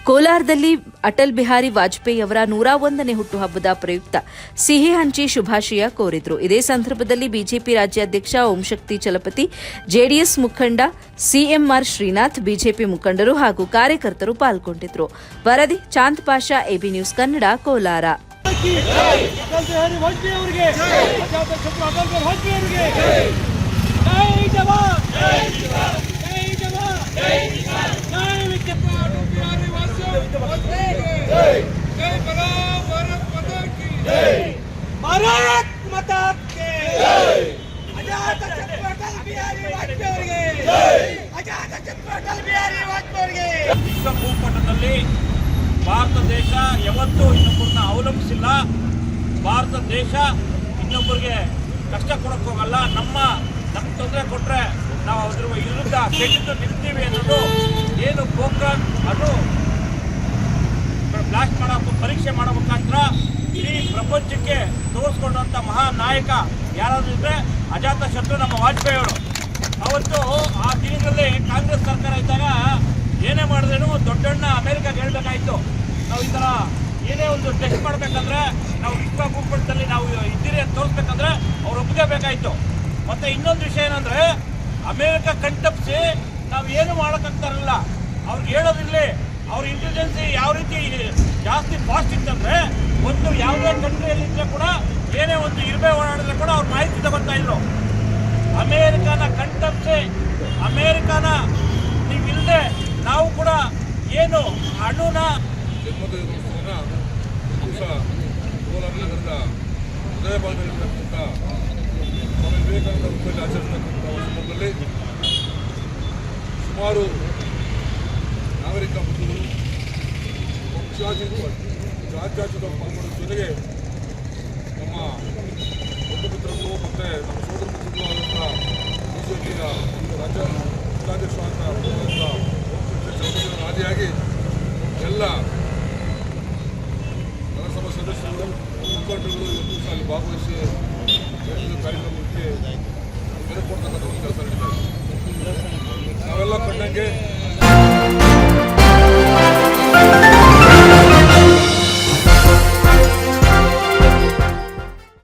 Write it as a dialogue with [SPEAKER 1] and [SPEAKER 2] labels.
[SPEAKER 1] ಕೋಲಾರದಲ್ಲಿ ಅಟಲ್ ಬಿಹಾರಿ ವಾಜಪೇಯಿ ಅವರ 101ನೇ ಹುಟ್ಟುಹಬ್ಬದ ಪ್ರಯುಕ್ತ ಸಿಹಿ ಹಂಚಿ ಶುಭಾಶಯ ಕೋರಿದ್ರು. ಇದೇ ಸಂದರ್ಭದಲ್ಲಿ ಬಿಜೆಪಿ ರಾಜ್ಯಾಧ್ಯಕ್ಷ ಓಂಶಕ್ತಿ ಚಲಪತಿ, ಜೆಡಿಎಸ್ ಮುಖಂಡ ಸಿಎಂಆರ್ ಶ್ರೀನಾಥ್, ಬಿಜೆಪಿ ಮುಖಂಡರು ಹಾಗೂ ಕಾರ್ಯಕರ್ತರು ಪಾಲ್ಗೊಂಡಿದ್ರು. ವರದಿ ಚಾಂದ್ ಪಾಷಾ, ಎಬಿ ನ್ಯೂಸ್ ಕನ್ನಡ, ಕೋಲಾರ.
[SPEAKER 2] भारत माता के आजाद अटल बिहारी वाजपेयी आजाद अटल बिहारी वाजपेयी
[SPEAKER 3] ವಿಶ್ವ ಭೂಪಟದಲ್ಲಿ ಭಾರತ ದೇಶ ಯಾವತ್ತೂ ಇನ್ನೊಬ್ಬರನ್ನ ಅವಲಂಬಿಸಿಲ್ಲ. ಭಾರತ ದೇಶ ಇನ್ನೊಬ್ಬರಿಗೆ ಕಷ್ಟ ಕೊಡಕ್ಕೆ ಹೋಗಲ್ಲ. ನಮ್ಗೆ ತೊಂದರೆ ಕೊಟ್ಟರೆ ನಾವು ಅದ್ರ ವಿರುದ್ಧ ಕೆಟ್ಟಿದ್ದು ನಿಲ್ತೀವಿ ಅನ್ನೋದು ಏನು ಪ್ರೋಗ್ರಾಮ್ ಅದು ಬ್ಲಾಸ್ಟ್ ಮಾಡೋ ಪರೀಕ್ಷೆ ಮಾಡೋ ಮುಖಾಂತರ ಇಡೀ ಪ್ರಪಂಚಕ್ಕೆ ತೋರಿಸ್ಕೊಂಡಂಥ ಮಹಾನ್ ನಾಯಕ ಯಾರಾದರೂ ಇದ್ದರೆ ಅಜಾತಶತ್ರು ನಮ್ಮ ವಾಜಪೇಯಿ ಅವರು. ಅವತ್ತು ಆ ದಿನಗಳಲ್ಲಿ ಕಾಂಗ್ರೆಸ್ ಸರ್ಕಾರ ಇದ್ದಾಗ ಏನೇ ಮಾಡಿದ್ರೇನು ದೊಡ್ಡಣ್ಣ ಅಮೆರಿಕಾಗೆ ಹೇಳಬೇಕಾಯಿತು. ನಾವು ಈ ಥರ ಏನೇ ಒಂದು ಟೆಸ್ಟ್ ಮಾಡಬೇಕಂದ್ರೆ ನಾವು ವಿಶ್ವ ಭೂಪಟದಲ್ಲಿ ನಾವು ಇದ್ದೀರಿ ಅಂತ ತೋರಿಸ್ಬೇಕಂದ್ರೆ ಅವ್ರು ಒಪ್ಪಿಗೆಬೇಕಾಯಿತು. ಮತ್ತು ಇನ್ನೊಂದು ವಿಷಯ ಏನಂದರೆ ಅಮೇರಿಕ ಕಣ್ತಪ್ಪಿಸಿ ನಾವು ಏನು ಮಾಡೋಕ್ಕಾಗ್ತಾರಲ್ಲ, ಅವ್ರಿಗೆ ಹೇಳೋದಿರಲಿ. ಅವ್ರ ಇಂಟೆಲಿಜೆನ್ಸಿ ಯಾವ ರೀತಿ ಜಾಸ್ತಿ ಫಾಸ್ಟ್ ಇತ್ತಂದರೆ ಒಂದು ಯಾವುದೇ ಕಂಟ್ರಿಯಲ್ಲಿದ್ದರೆ ಕೂಡ ಏನೇ ಒಂದು ಇರುವೆ ಓಡಾಡಿದ್ರೆ ಕೂಡ ಅವ್ರು ಮಾಹಿತಿ ತಗೊಳ್ತಾ ಇದ್ರು. ಅಮೇರಿಕಾನ ಕಣ್ತಪ್ಪಿಸಿ ಅಮೇರಿಕಾನ ನೀವಿಲ್ಲದೆ ನಾವು ಕೂಡ ಏನು ಅಣುನ
[SPEAKER 4] ಕೋಲಾರ ನಗರದ ಹೃದಯ ಭಾಗದಲ್ಲಿರ್ತಕ್ಕಂಥ ಸ್ವಾಮಿ ವಿವೇಕಾನಂದ ಹುಟ್ಟುಹಬ್ಬ ಆಚರಿಸತಕ್ಕಂಥ ಸಂದರ್ಭದಲ್ಲಿ ಸುಮಾರು ನಾಗರಿಕ ಬಂಧುಗಳು ಜಾತ್ಯಾತೀತ ಪಾಲ್ಗೊಳ್ಳೋದ್ರ ಜೊತೆಗೆ ನಮ್ಮ ದೊಡ್ಡ ಮಿತ್ರರು ಮತ್ತು ನಮ್ಮ ಸೋದರ ಮಿತ್ರರು ಆದಂಥ ಬಿಜೆಪಿಯ ರಾಜ್ಯ ಜಿಲ್ಲಾಧ್ಯಕ್ಷರಾದಂಥ ಚೌಧರಿ ಆದಿಯಾಗಿ ಎಲ್ಲ ನಗರಸಭಾ ಸದಸ್ಯರು ಮುಖಂಡರುಗಳು ಇವತ್ತು ಸಹ ಅಲ್ಲಿ ಭಾಗವಹಿಸಿ ಕಾರ್ಯಕ್ರಮಕ್ಕೆ ಬೆಲೆ ಕೊಡ್ತಕ್ಕಂಥ ಒಂದು ಕೆಲಸ ನಡೀತಾ ಇದೆ. ನಾವೆಲ್ಲ ಕಂಡಂಗೆ